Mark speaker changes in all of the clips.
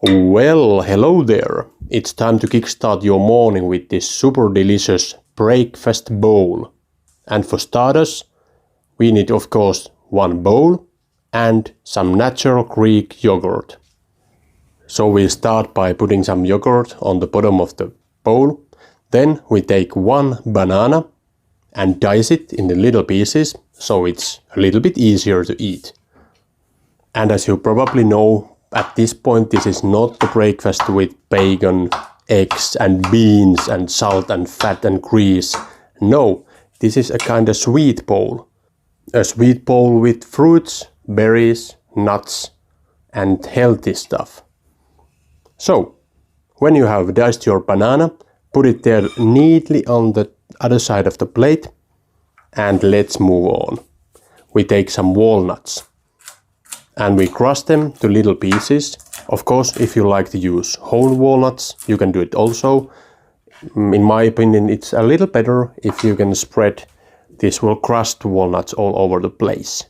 Speaker 1: Well, hello there. It's time to kickstart your morning with this super delicious breakfast bowl. And for starters, we need of course one bowl and some natural Greek yogurt. So we start by putting some yogurt on the bottom of the bowl. Then we take one banana and dice it in the little pieces so it's a little bit easier to eat. And as you probably know, at this point this is not the breakfast with bacon, eggs and beans and salt and fat and grease. No, this is a kind of sweet bowl. A sweet bowl with fruits, berries, nuts and healthy stuff. So, when you have diced your banana, put it there neatly on the other side of the plate and let's move on. We take some walnuts and we crush them to little pieces. Of course, if you like to use whole walnuts, you can do it also. In my opinion, it's a little better if you can spread these crushed walnuts all over the place.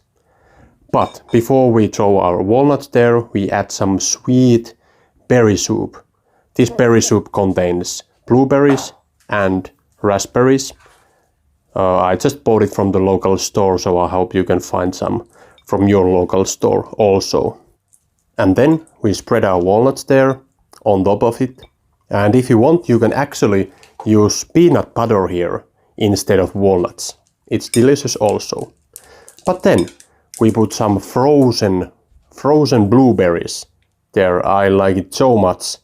Speaker 1: But before we throw our walnuts there, we add some sweet berry soup. This berry soup contains blueberries and raspberries. I just bought it from the local store, so I hope you can find some from your local store also. And then we spread our walnuts there on top of it. And if you want, you can actually use peanut butter here instead of walnuts. It's delicious also. But then we put some frozen blueberries there. I like it so much.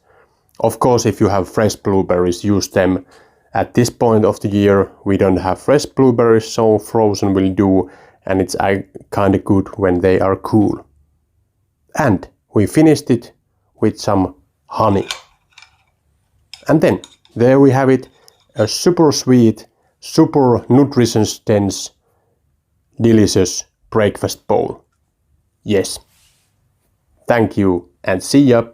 Speaker 1: Of course, if you have fresh blueberries, use them. At this point of the year, we don't have fresh blueberries, so frozen will do. And it's kind of good when they are cool. And we finished it with some honey. And then there we have it, a super sweet, super nutrition dense, delicious breakfast bowl. Yes. Thank you and see ya.